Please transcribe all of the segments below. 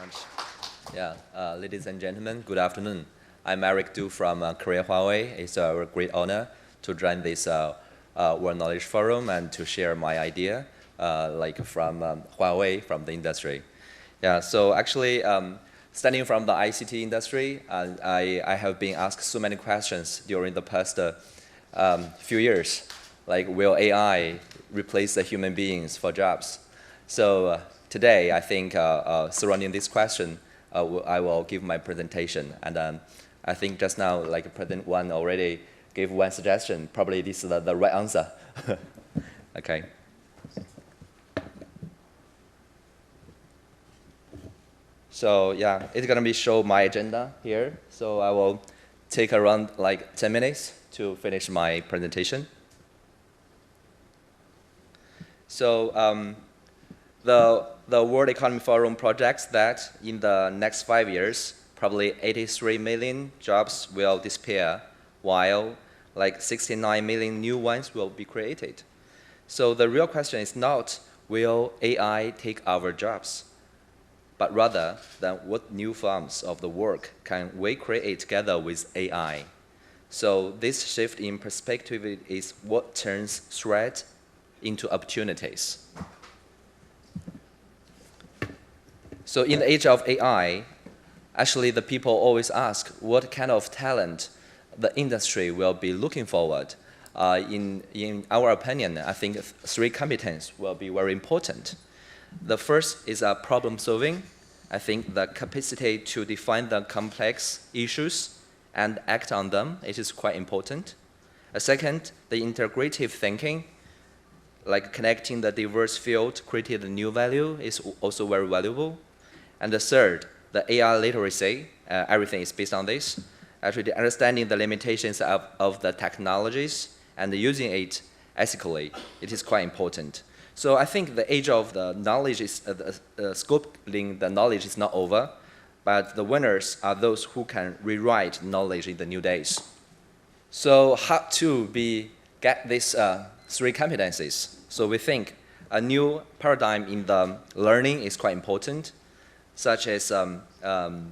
much. Yeah, ladies and gentlemen, good afternoon. I'm Eric Du from Korea Huawei. It's a great honor to join this World Knowledge Forum and to share my idea, from Huawei, from the industry. Yeah, so actually, starting from the ICT industry, I have been asked so many questions during the past few years, like will AI replace the human beings for jobs? So today, I think surrounding this question, I will give my presentation. And I think just now, like President Wan already gave one suggestion. Probably this is the right answer. Okay. So yeah, it's gonna be show my agenda here. So I will take around like 10 minutes to finish my presentation. So the World Economic Forum projects that in the next 5 years, probably 83 million jobs will disappear, while like 69 million new ones will be created. So the real question is not, will AI take our jobs? But rather, then what new forms of the work can we create together with AI? So this shift in perspective is what turns threat into opportunities. So in the age of AI, actually the people always ask what kind of talent the industry will be looking forward. In our opinion, I think three competencies will be very important. The first is problem solving. I think the capacity to define the complex issues and act on them, it is quite important. A second, the integrative thinking, like connecting the diverse field, creating the new value is also very valuable. And the third, the AI literacy, everything is based on this. Actually, understanding the limitations of the technologies and using it ethically, it is quite important. So I think the age of the knowledge is, scoping the knowledge is not over, but the winners are those who can rewrite knowledge in the new days. So how to get these three competencies? So we think a new paradigm in the learning is quite important, such as number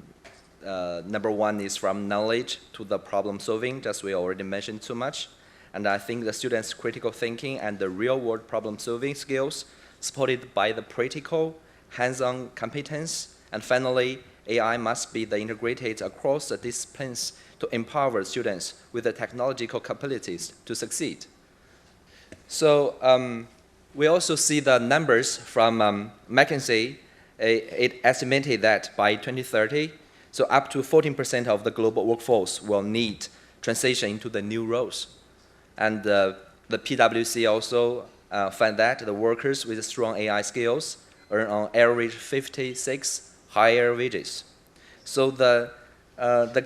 one is from knowledge to the problem solving, just we already mentioned too much. And I think the students' critical thinking and the real-world problem-solving skills supported by the practical, hands-on competence. And finally, AI must be integrated across the disciplines to empower students with the technological capabilities to succeed. So we also see the numbers from McKinsey. It estimated that by 2030, so up to 14% of the global workforce will need transition into the new roles. And the PwC also found that the workers with strong AI skills earn on average 56 higher wages. So the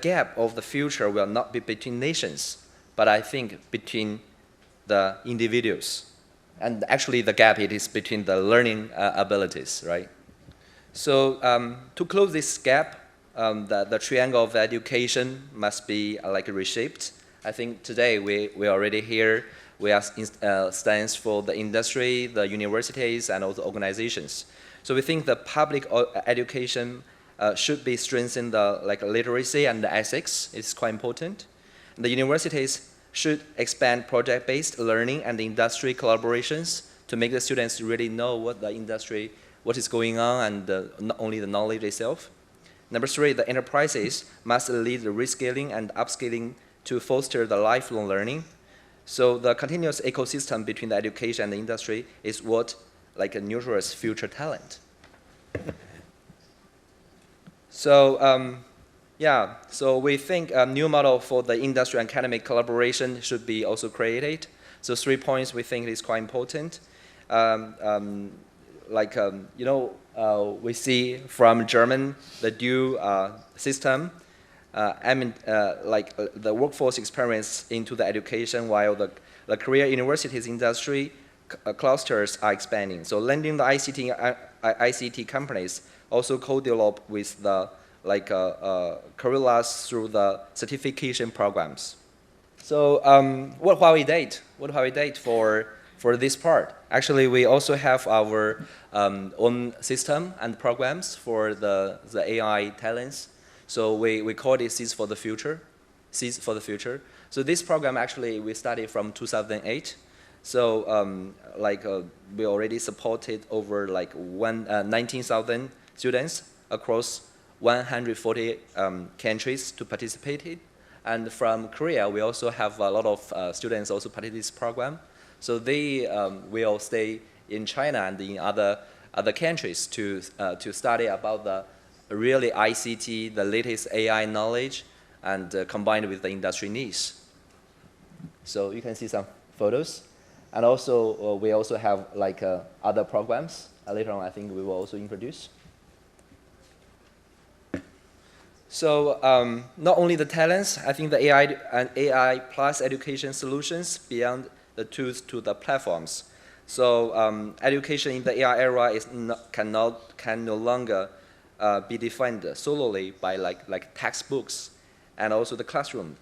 gap of the future will not be between nations, but I think between the individuals. And actually the gap it is between the learning abilities, right? So to close this gap, the triangle of education must be reshaped. I think today we already here, we are stands for the industry, the universities, and also organizations. So we think the public education should be strengthened literacy and the ethics. It's quite important. The universities should expand project-based learning and industry collaborations to make the students really know what the industry, what is going on, and not only the knowledge itself. Number three, the enterprises must lead the reskilling and upskilling to foster the lifelong learning. So the continuous ecosystem between the education and the industry is what nurtures future talent. So yeah, so we think a new model for the industry and academic collaboration should be also created. So 3 points we think is quite important. We see from German, the dual system, the workforce experience into the education, while the career universities industry clusters are expanding. So lending the ICT companies also co-develop with the curricula through the certification programs. So what Huawei did for for this part. Actually, we also have our own system and programs for the AI talents. So we call it Seeds for the Future. Seeds for the Future. So this program actually we started from 2008. So we already supported over 19,000 students across 140 countries to participate. And from Korea, we also have a lot of students also participate in this program. So they will stay in China and in other countries to study about the really ICT, the latest AI knowledge, and combined with the industry needs. So you can see some photos. And also, we also have other programs. Later on, I think we will also introduce. So not only the talents, I think the AI and AI plus education solutions beyond the tools to the platforms. So education in the AI era can no longer be defined solely by textbooks and also the classroom.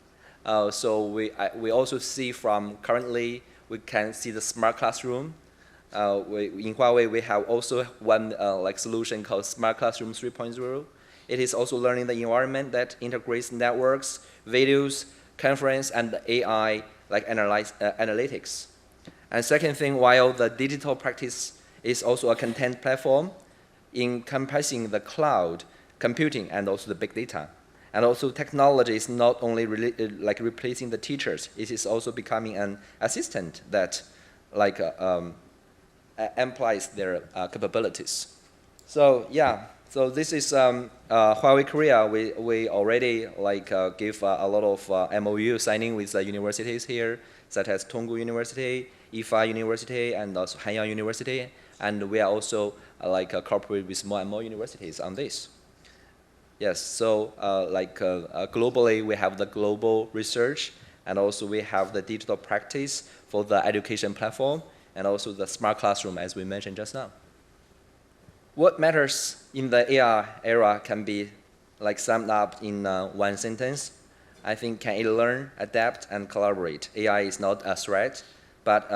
So we also see from currently we can see the smart classroom. In Huawei we have also one solution called Smart Classroom 3.0. It is also learning the environment that integrates networks, videos, conference, and AI analytics. And second thing, while the digital practice is also a content platform encompassing the cloud, computing, and also the big data. And also technology is not only replacing the teachers, it is also becoming an assistant that amplifies their capabilities. So yeah, so this is Huawei Korea. We already give a lot of MOU signing with the universities here, such as Tonggu University, Ifa University, and also Hanyang University. And we are also cooperate with more and more universities on this. Yes, so globally we have the global research, and also we have the digital practice for the education platform, and also the smart classroom as we mentioned just now. What matters in the AI era can be summed up in one sentence. I think can it learn, adapt, and collaborate? AI is not a threat, but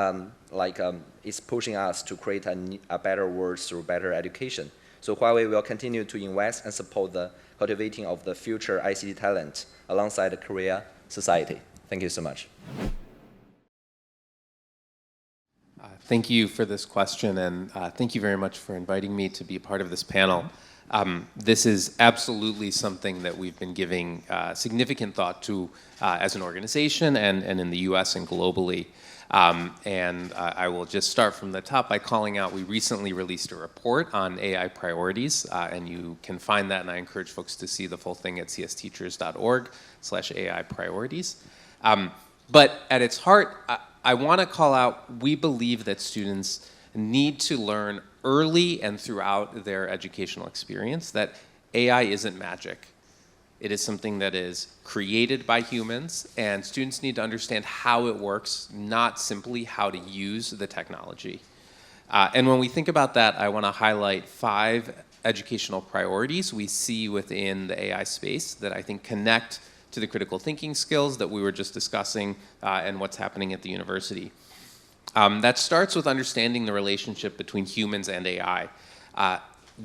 it's pushing us to create a better world through better education. So Huawei will continue to invest and support the cultivating of the future ICT talent alongside the Korea society. Thank you so much. Thank you for this question, and thank you very much for inviting me to be a part of this panel. This is absolutely something that we've been giving significant thought to as an organization and in the US and globally. I will just start from the top by calling out, we recently released a report on AI priorities, and you can find that, and I encourage folks to see the full thing at csteachers.org/AI priorities. But at its heart, I want to call out, we believe that students need to learn early and throughout their educational experience that AI isn't magic. It is something that is created by humans, and students need to understand how it works, not simply how to use the technology. And when we think about that, I want to highlight 5 educational priorities we see within the AI space that I think connect to the critical thinking skills that we were just discussing and what's happening at the university. That starts with understanding the relationship between humans and AI.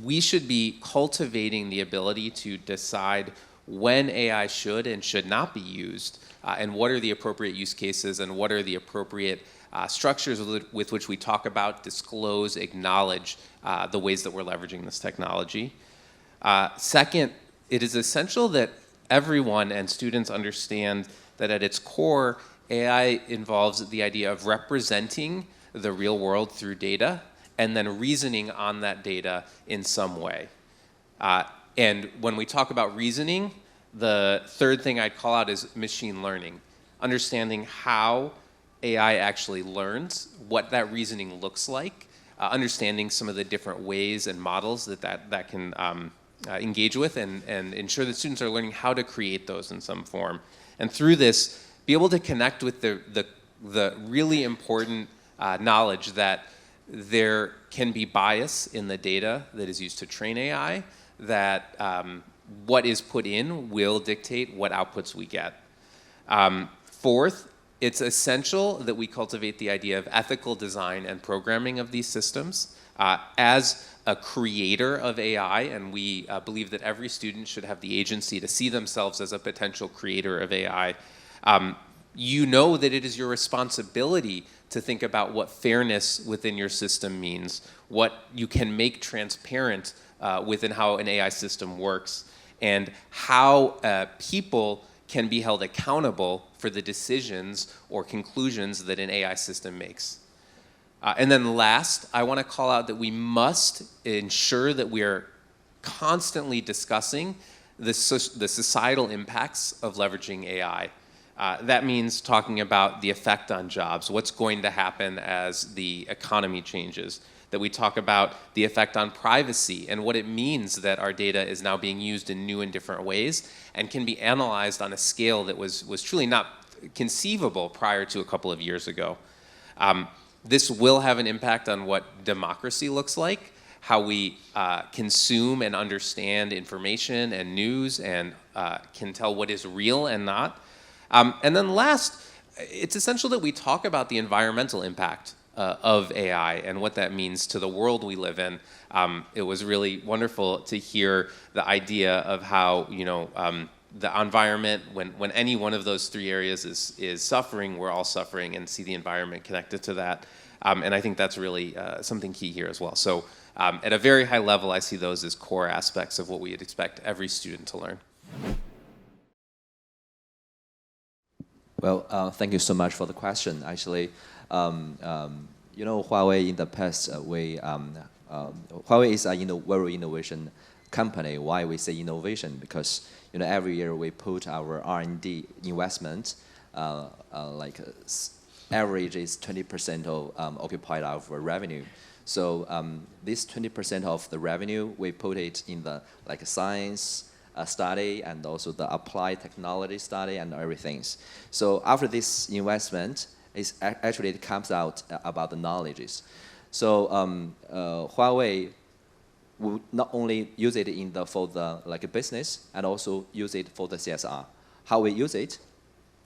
We should be cultivating the ability to decide when AI should and should not be used, and what are the appropriate use cases, and what are the appropriate structures with which we talk about, disclose, acknowledge the ways that we're leveraging this technology. Second, it is essential that everyone and students understand that at its core, AI involves the idea of representing the real world through data and then reasoning on that data in some way. And when we talk about reasoning, the third thing I'd call out is machine learning. Understanding how AI actually learns, what that reasoning looks like, understanding some of the different ways and models that can engage with, and ensure that students are learning how to create those in some form. And through this, be able to connect with the really important knowledge that there can be bias in the data that is used to train AI, that what is put in will dictate what outputs we get. Fourth, it's essential that we cultivate the idea of ethical design and programming of these systems. As a creator of AI, and we believe that every student should have the agency to see themselves as a potential creator of AI, you know that it is your responsibility to think about what fairness within your system means, what you can make transparent within how an AI system works, and how people can be held accountable for the decisions or conclusions that an AI system makes. And then last, I want to call out that we must ensure that we are constantly discussing the societal impacts of leveraging AI. That means talking about the effect on jobs, what's going to happen as the economy changes, that we talk about the effect on privacy and what it means that our data is now being used in new and different ways and can be analyzed on a scale that was truly not conceivable prior to a couple of years ago. This will have an impact on what democracy looks like, how we consume and understand information and news and can tell what is real and not. And then last, it's essential that we talk about the environmental impact of AI and what that means to the world we live in. It was really wonderful to hear the idea of how, the environment, when any one of those three areas is suffering, we're all suffering, and see the environment connected to that. And I think that's really something key here as well. So at a very high level, I see those as core aspects of what we would expect every student to learn. Well, thank you so much for the question. Actually, Huawei in the past, Huawei is a very innovation company. Why we say innovation? Because every year we put our R&D investment, average is 20% of occupied our revenue. So this 20% of the revenue, we put it in the science study and also the applied technology study and everything. So after this investment, it comes out about the knowledges. So Huawei will not only use it for the business and also use it for the CSR. How we use it?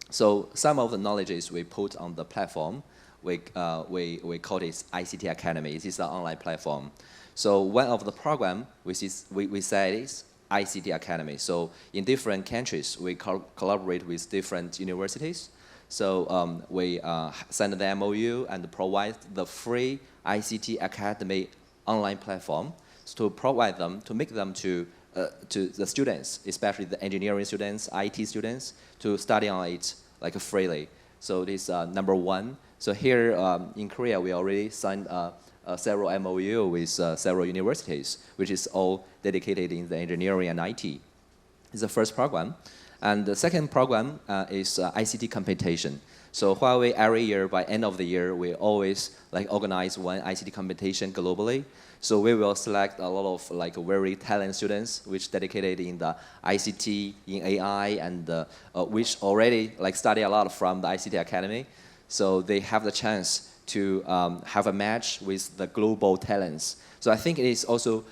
So some of the knowledges we put on the platform, we call it ICT Academy. It is an online platform. So one of the program we said is ICT Academy. So in different countries, we collaborate with different universities. So we send the MOU and provide the free ICT Academy online platform to provide them, to make them to the students, especially the engineering students, IT students, to study on it freely. So this is number one. So here in Korea, we already signed several MOU with several universities, which is all dedicated in the engineering and IT. It's the first program. And the second program is ICT competition. So Huawei, every year, by end of the year, we always organize one ICT competition globally. So we will select a lot of very talented students which dedicated in the ICT, in AI, and which already study a lot from the ICT Academy. So they have the chance to have a match with the global talents. So I think it is also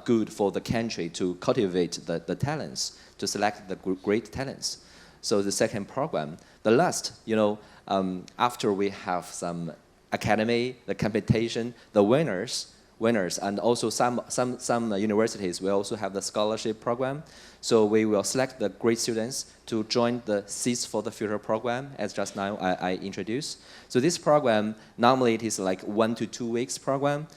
good for the country to cultivate the talents, to select the great talents. So the second program. The last, after we have some academy, the competition, the winners, and also some universities will also have the scholarship program. So we will select the great students to join the Seeds for the Future program, as just now I introduced. So this program, normally it is 1 to 2 weeks program,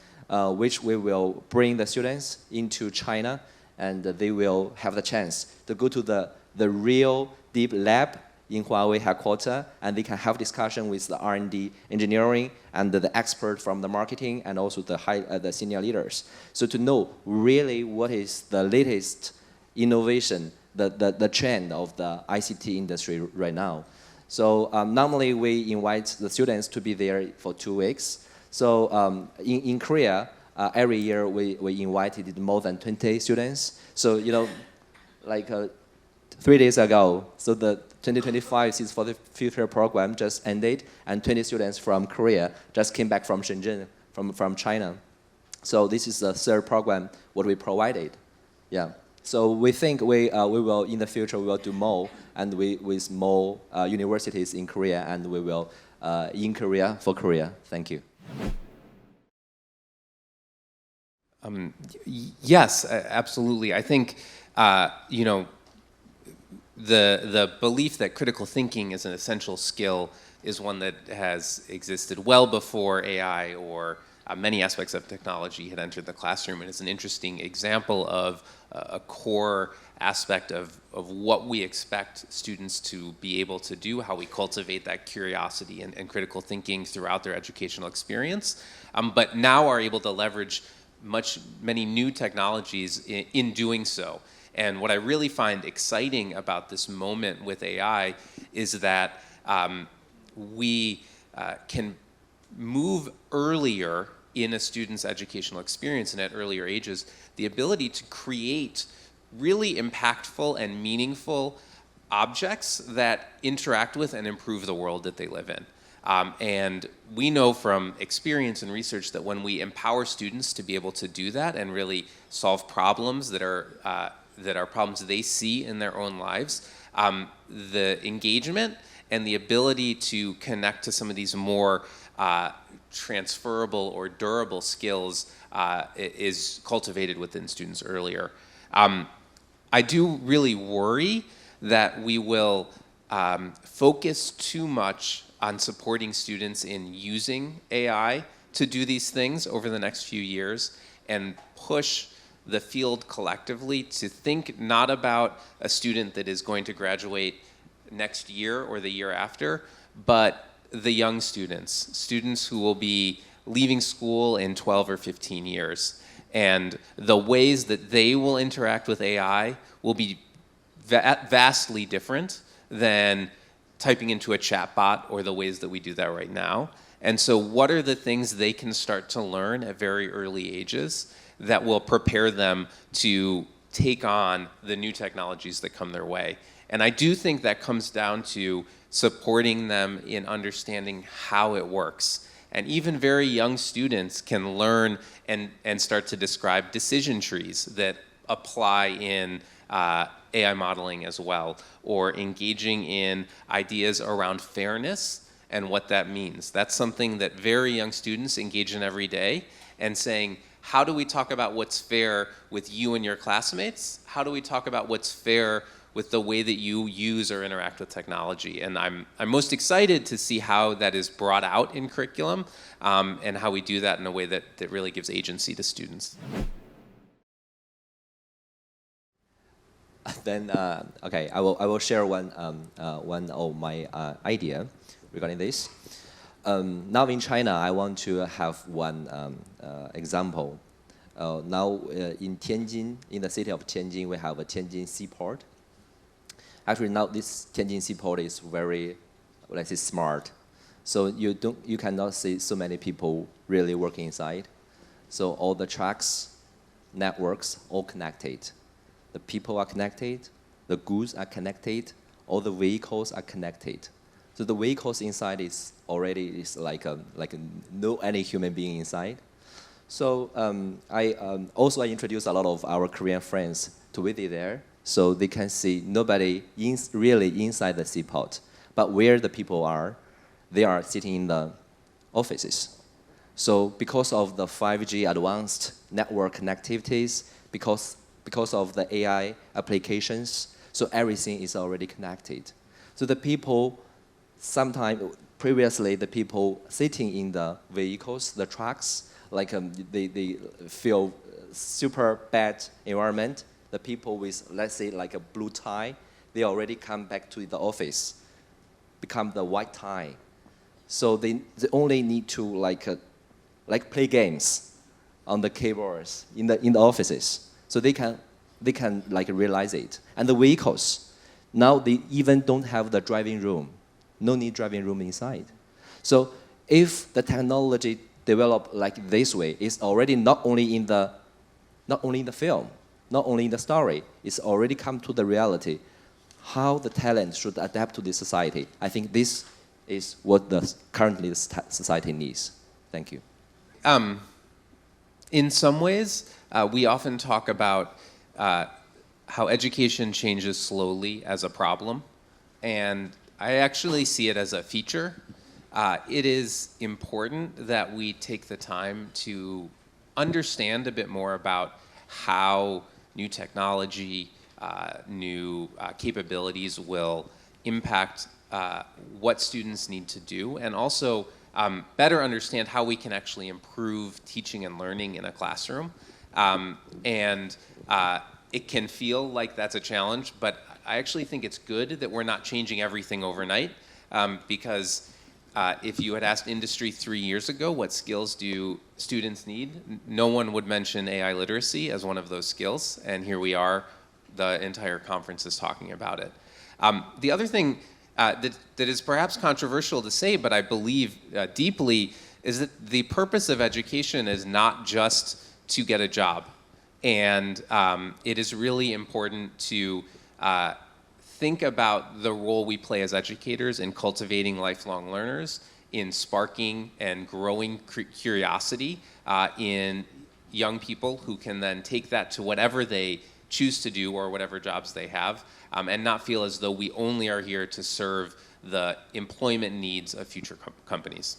which we will bring the students into China, and they will have the chance to go to the real deep lab in Huawei headquarters, and they can have discussion with the R&D engineering and the expert from the marketing and also the senior leaders. So to know really what is the latest innovation, the trend of the ICT industry right now. So normally we invite the students to be there for 2 weeks. So in Korea, every year we invited more than 20 students. So 3 days ago, so the 2025 Seeds for the Future program just ended, and 20 students from Korea just came back from Shenzhen, from China. So this is the third program what we provided. Yeah. So we think we will, in the future, we will do more, and with more universities in Korea, and we will in Korea for Korea. Thank you. Yes, absolutely. I think, you know, the belief that critical thinking is an essential skill is one that has existed well before AI or many aspects of technology had entered the classroom, and is an interesting example of a core aspect of what we expect students to be able to do, how we cultivate that curiosity and critical thinking throughout their educational experience, but now are able to leverage many new technologies in doing so. And what I really find exciting about this moment with AI is that we can move earlier in a student's educational experience and at earlier ages, the ability to create really impactful and meaningful objects that interact with and improve the world that they live in. And we know from experience and research that when we empower students to be able to do that and really solve problems that are problems they see in their own lives, the engagement and the ability to connect to some of these more transferable or durable skills is cultivated within students earlier. I do really worry that we will focus too much on supporting students in using AI to do these things over the next few years, and push the field collectively to think not about a student that is going to graduate next year or the year after, but the young students who will be leaving school in 12 or 15 years. And the ways that they will interact with AI will be vastly different than typing into a chatbot or the ways that we do that right now. And so what are the things they can start to learn at very early ages that will prepare them to take on the new technologies that come their way? And I do think that comes down to supporting them in understanding how it works. And even very young students can learn and start to describe decision trees that apply in AI modeling as well, or engaging in ideas around fairness and what that means. That's something that very young students engage in every day, and saying, how do we talk about what's fair with you and your classmates? How do we talk about what's fair with the way that you use or interact with technology? And I'm most excited to see how that is brought out in curriculum, and how we do that in a way that really gives agency to students. Then, okay, I will share one of my idea regarding this. Now in China, I want to have one example. Now in Tianjin, in the city of Tianjin, we have a Tianjin seaport. Actually, now this Tianjin seaport is very, let's say, smart. So you cannot see so many people really working inside. So all the tracks, networks, all connected. The people are connected, the goods are connected, all the vehicles are connected. So the vehicles inside is already like no any human being inside. So I introduced a lot of our Korean friends to visit there, so they can see nobody really inside the seaport, but where the people are, they are sitting in the offices. So because of the 5G advanced network connectivities, because of the AI applications, so everything is already connected. So the people, previously the people sitting in the vehicles, the trucks, like they feel super bad environment. The people with, let's say, like a blue tie, they already come back to the office, become the white tie. So they only need to like play games on the keyboards in the offices. So they can like realize it. And the vehicles, now they even don't have the driving room. No need driving room inside. So if the technology developed like this way, it's already not only in the film, not only in the story, it's already come to the reality, how the talent should adapt to this society. I think this is what currently the society needs. Thank you. In some ways, we often talk about how education changes slowly as a problem, and I actually see it as a feature. It is important that we take the time to understand a bit more about how new technology, new capabilities will impact what students need to do, and also better understand how we can actually improve teaching and learning in a classroom. And it can feel like that's a challenge, but I actually think it's good that we're not changing everything overnight, because if you had asked industry 3 years ago what skills do students need, no one would mention AI literacy as one of those skills, and here we are, the entire conference is talking about it. The other thing that is perhaps controversial to say, but I believe deeply, is that the purpose of education is not just to get a job. And it is really important to think about the role we play as educators in cultivating lifelong learners, in sparking and growing curiosity in young people who can then take that to whatever they choose to do or whatever jobs they have, and not feel as though we only are here to serve the employment needs of future companies.